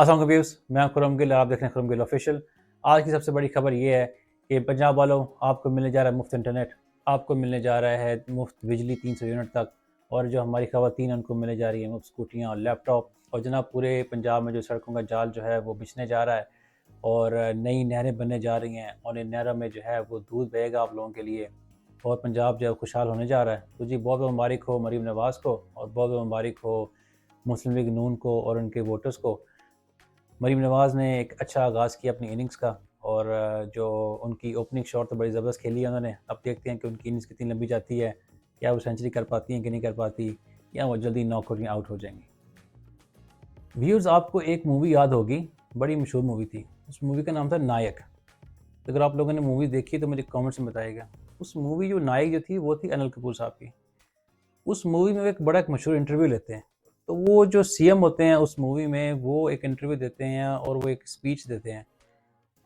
अस्सलाम व्यूज़, मैं खुरम गिल, आप देख रहे हैं खुरम गिल ऑफिशियल। आज की सबसे बड़ी खबर ये है कि पंजाब वालों, आपको मिलने जा रहा है मुफ्त इंटरनेट, आपको मिलने जा रहा है मुफ्त बिजली 300 यूनिट तक, और जो हमारी ख़वातीन उनको मिलने जा रही है मुफ्त स्कूटियाँ और लैपटॉप। और जनाब पूरे पंजाब में जो सड़कों का जाल जो है वो बिछने जा रहा है और नई नहरें बनने जा रही हैं और इन नहरों में जो है वो दूध बहेगा आप लोगों के लिए, और पंजाब जो है खुशहाल होने जा रहा है। तो जी बहुत बहुत मुबारक हो मरीम नवाज़ को, और बहुत बहुत मुबारक हो मुस्लिम लीग नून को और उनके वोटर्स को। मरीम नवाज़ ने एक अच्छा आगाज़ किया अपनी इनिंग्स का, और जो उनकी ओपनिंग शॉट तो बड़ी ज़बरदस्त खेली है उन्होंने। अब देखते हैं कि उनकी इनिंग्स कितनी लंबी जाती है, क्या वो सेंचुरी कर पाती हैं कि नहीं कर पाती, या वो जल्दी नॉकआउट में आउट हो जाएंगी। व्यूअर्स, आपको एक मूवी याद होगी, बड़ी मशहूर मूवी थी। उस मूवी का नाम था नायक। तो अगर आप लोगों ने मूवी देखी तो मुझे कमेंट्स में बताइएगा। उस मूवी जो नायक जो थी वो थी अनिल कपूर साहब की। उस मूवी में वो एक मशहूर इंटरव्यू लेते हैं। तो वो जो सीएम होते हैं उस मूवी में, वो एक इंटरव्यू देते हैं और वो एक स्पीच देते हैं।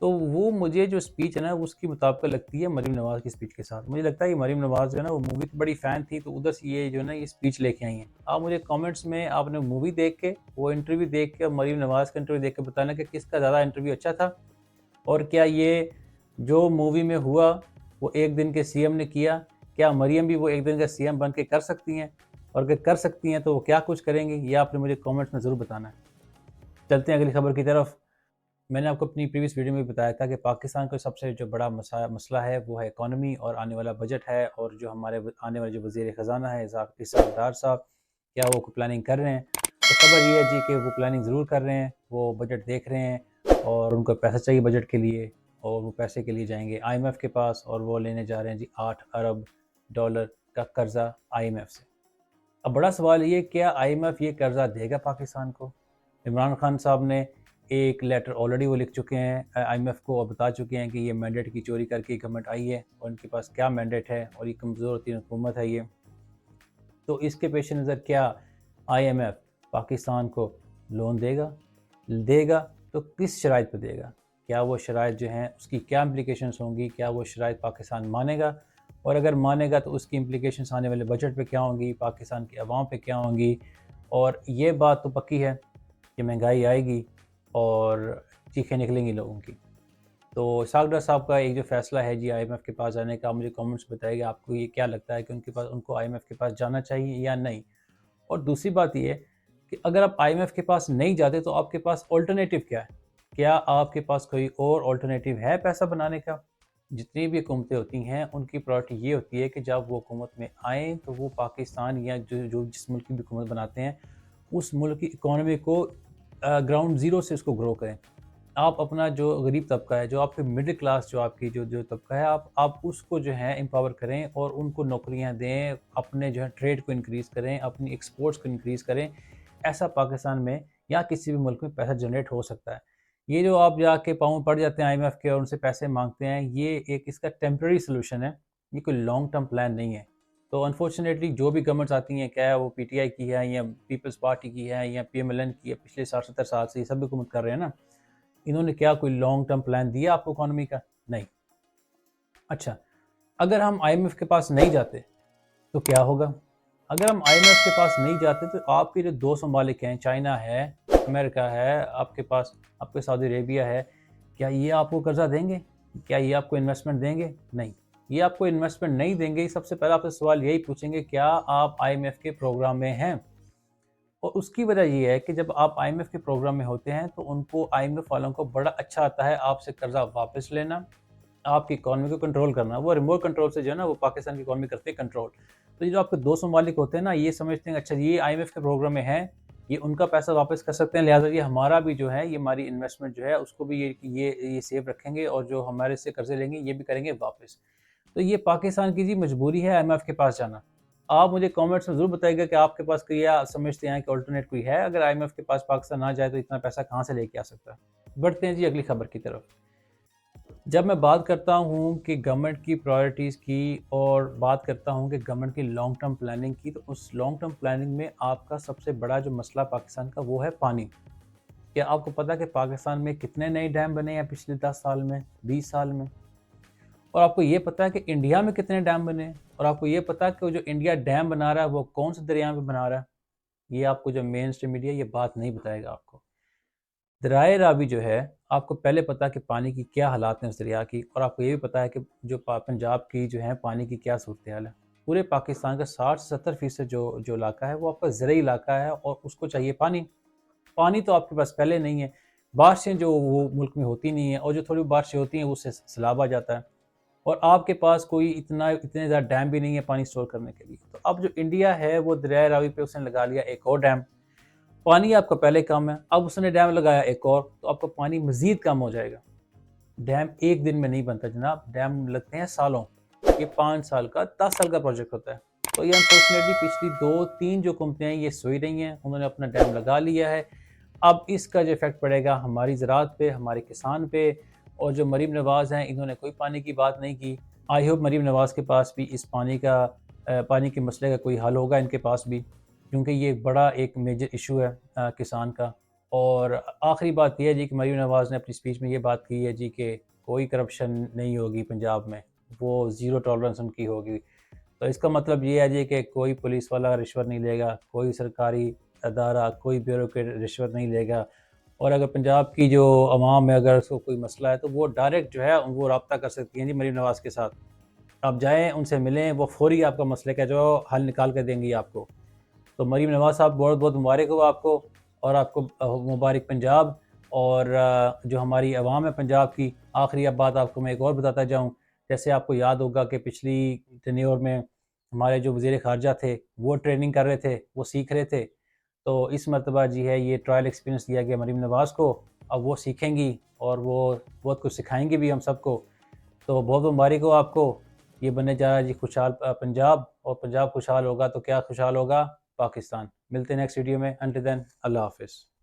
तो वो मुझे जो स्पीच है ना उसकी मुताबिक लगती है मरीम नवाज़ की स्पीच के साथ। मुझे लगता है कि मरीम नवाज़ जो है ना वो मूवी की बड़ी फ़ैन थी, तो उधर से ये जो है ना ये स्पीच लेके आई हैं। आप मुझे कमेंट्स में आपने मूवी देख के, वो इंटरव्यू देख के और मरीम नवाज़ का इंटरव्यू देख के बताना कि किसका ज़्यादा इंटरव्यू अच्छा था, और क्या ये जो मूवी में हुआ वो एक दिन के सीएम ने किया, क्या मरियम भी वो एक दिन का सीएम बन के कर सकती हैं, और अगर कर सकती हैं तो वो क्या कुछ करेंगी, ये आपने मुझे कमेंट्स में ज़रूर बताना है। चलते हैं अगली खबर की तरफ। मैंने आपको अपनी प्रीवियस वीडियो में बताया था कि पाकिस्तान का सबसे जो बड़ा मसला है वो है इकॉनमी और आने वाला बजट है, और जो हमारे आने वाले जो वज़ीर ख़ज़ाना है इसहाक़ डार साहब, क्या वो प्लानिंग कर रहे हैं। तो खबर ये है जी कि वो प्लानिंग ज़रूर कर रहे हैं, वो बजट देख रहे हैं और उनको पैसा चाहिए बजट के लिए, और वो पैसे के लिए जाएंगे IMF के पास, और वो लेने जा रहे हैं जी 8 अरब डॉलर का कर्ज़ा IMF से। अब बड़ा सवाल ये, क्या IMF ये कर्ज़ा देगा पाकिस्तान को? इमरान खान साहब ने एक लेटर ऑलरेडी वो लिख चुके हैं IMF को, और बता चुके हैं कि ये मैंडेट की चोरी करके गवर्नमेंट आई है और इनके पास क्या मैंडेट है, और ये कमज़ोर तीन हुकूमत है ये। तो इसके पेश नज़र क्या IMF पाकिस्तान को लोन देगा? देगा तो किस शराइत पर देगा? क्या वो शराइत जो हैं उसकी क्या इम्प्लिकेशंस होंगी? क्या वो शराइत पाकिस्तान मानेगा? और अगर मानेगा तो उसकी इम्प्लिकेशंस आने वाले बजट पे क्या होंगी, पाकिस्तान की आवाम पे क्या होंगी? और ये बात तो पक्की है कि महंगाई आएगी और चीखें निकलेंगी लोगों की। तो इसहाक़ डार साहब का एक जो फ़ैसला है जी IMF के पास जाने का, मुझे कमेंट्स बताइएगा आपको ये क्या लगता है कि उनको IMF के पास जाना चाहिए या नहीं। और दूसरी बात ये है कि अगर आप IMF के पास नहीं जाते तो आपके पास ऑल्टरनेटिव क्या है? क्या आपके पास कोई और ऑल्टरनेटिव है पैसा बनाने का? जितनी भी हुकूमतें होती हैं उनकी प्रायोरिटी ये होती है कि जब वो हुकूमत में आएँ तो वो पाकिस्तान या जिस मुल्क की भी हुकूमत बनाते हैं उस मुल्क की इकॉनमी को ग्राउंड ज़ीरो से उसको ग्रो करें। आप अपना जो गरीब तबका है, जो आपके मिडिल क्लास, जो आपकी जो तबका है, आप उसको जो है एम्पावर करें और उनको नौकरियां दें, अपने जो है ट्रेड को इंक्रीज़ करें, अपनी एक्सपोर्ट्स को इंक्रीज़ करें। ऐसा पाकिस्तान में या किसी भी मुल्क में पैसा जनरेट हो सकता है। ये जो आप जाके पाँव पड़ जाते हैं IMF के और उनसे पैसे मांगते हैं, ये एक इसका टेम्पररी सोल्यूशन है, ये कोई लॉन्ग टर्म प्लान नहीं है। तो अनफॉर्चुनेटली जो भी गवर्नमेंट्स आती हैं, क्या वो PTI की है या पीपल्स पार्टी की है या PMLN की है, पिछले 60-70 साल से ये सब हुकूमत कर रहे हैं ना, इन्होंने क्या कोई लॉन्ग टर्म प्लान दिया आपको इकोनॉमी का? नहीं। अच्छा, अगर हम IMF के पास नहीं जाते तो क्या होगा? अगर हम IMF के पास नहीं जाते तो आपके जो 2 ममालिक हैं, चाइना है, अमेरिका है, आपके पास आपके सऊदी अरेबिया है, क्या ये आपको कर्ज़ा देंगे? क्या ये आपको इन्वेस्टमेंट देंगे? नहीं। ये आपको इन्वेस्टमेंट नहीं देंगे। सबसे पहला आपसे सवाल यही पूछेंगे, क्या आप IMF के प्रोग्राम में हैं? और उसकी वजह ये है कि जब आप IMF के प्रोग्राम में होते हैं तो उनको, IMF वालों को बड़ा अच्छा आता है आपसे कर्जा वापस लेना, आपकी इकॉनमी को कंट्रोल करना। वो रिमोट कंट्रोल से जो है ना वो पाकिस्तान की इकॉनमी करते हैं कंट्रोल। तो ये जो आपके 2 ममालिक होते हैं ना, ये समझते हैं अच्छा ये IMF के प्रोग्राम में है, ये उनका पैसा वापस कर सकते हैं, लिहाजा ये हमारा भी जो है, ये हमारी इन्वेस्टमेंट जो है उसको भी ये सेव रखेंगे, और जो हमारे से कर्जे लेंगे ये भी करेंगे वापस। तो ये पाकिस्तान की जी मजबूरी है IMF के पास जाना। आप मुझे कमेंट्स में ज़रूर बताइएगा कि आपके पास कोई, या समझते हैं कि अल्टरनेट कोई है, अगर IMF के पास पाकिस्तान ना जाए तो इतना पैसा कहाँ से लेके आ सकता है। बढ़ते हैं जी अगली खबर की तरफ। जब मैं बात करता हूँ कि गवर्नमेंट की प्रायोरिटीज़ की, और बात करता हूँ कि गवर्नमेंट की लॉन्ग टर्म प्लानिंग की, तो उस लॉन्ग टर्म प्लानिंग में आपका सबसे बड़ा जो मसला पाकिस्तान का वो है पानी। क्या आपको पता है कि पाकिस्तान में कितने नए डैम बने हैं पिछले 10 साल में, 20 साल में? और आपको ये पता है कि इंडिया में कितने डैम बने हैं? और आपको ये पता है कि जो इंडिया डैम बना रहा है वो कौन से दरिया में बना रहा है? ये आपको जो मेन स्ट्रीम मीडिया ये बात नहीं बताएगा आपको। दरियाए रावी जो है, आपको पहले पता है कि पानी की क्या हालात हैं उस दरिया की, और आपको ये भी पता है कि जो पंजाब की जो है पानी की क्या सूरत हाल है। पूरे पाकिस्तान का 60 से 70% जो जो इलाका है वो आपका ज़रूरी इलाका है और उसको चाहिए पानी। पानी तो आपके पास पहले नहीं है। बारिशें जो वो मुल्क में होती नहीं है, और जो थोड़ी बारिशें होती हैं उससे सैलाब आ जाता है, और आपके पास कोई इतने ज़्यादा डैम भी नहीं है पानी स्टोर करने के लिए। तो अब जो इंडिया है वो दरियाए रावी पे उसने लगा लिया एक और डैम। पानी आपका पहले कम है, अब उसने डैम लगाया एक और, तो आपका पानी मज़ीद कम हो जाएगा। डैम एक दिन में नहीं बनता जनाब, डैम लगते हैं सालों। ये 5 साल का 10 साल का प्रोजेक्ट होता है। तो ये अनफॉर्चुनेटली पिछली 2-3 जो कंपनियाँ हैं ये सोई रही हैं, उन्होंने अपना डैम लगा लिया है। अब इसका जो इफ़ेक्ट पड़ेगा हमारी ज़राअत पे, हमारे किसान पे, और जो मरीम नवाज़ हैं इन्होंने कोई पानी की बात नहीं की। आई होप मरीम नवाज़ के पास भी इस पानी के मसले का कोई हल होगा इनके पास भी, क्योंकि ये बड़ा एक मेजर इशू है किसान का। और आखिरी बात यह है जी कि मरीम नवाज़ ने अपनी स्पीच में ये बात की है जी कि कोई करप्शन नहीं होगी पंजाब में, वो ज़ीरो टॉलरेंस उनकी होगी। तो इसका मतलब ये है जी कि कोई पुलिस वाला रिश्वत नहीं लेगा, कोई सरकारी अदारा, कोई ब्यूरोक्रेट रिश्वत नहीं लेगा। और अगर पंजाब की जो आवाम है अगर उसको कोई मसला है तो वो डायरेक्ट जो है वो रब्ता कर सकती हैं जी मरीम नवाज़ के साथ। आप जाएँ, उनसे मिलें, वो फ़ौरी आपका मसले का जो हल निकाल कर देंगी आपको। तो मरीम नवाज़ साहब बहुत बहुत मुबारक हो आपको, और आपको मुबारक पंजाब। और जो हमारी आवाम है पंजाब की, आखिरी अब बात आपको मैं एक और बताता जाऊँ। जैसे आपको याद होगा कि पिछली टेन्योर में हमारे जो वज़ीर ख़ारजा थे वो ट्रेनिंग कर रहे थे, वो सीख रहे थे। तो इस मरतबा जी है ये ट्रायल एक्सपीरियंस दिया गया मरीम नवाज़ को। अब वो सीखेंगी और वो बहुत कुछ सिखाएंगी भी हम सबको। तो बहुत मुबारक हो आपको। ये बनने जा रहा है जी खुशहाल पंजाब, और पंजाब खुशहाल होगा तो क्या खुशहाल होगा पाकिस्तान। मिलते हैं नेक्स्ट वीडियो में। अंटिल देन अल्लाह हाफ़िज़।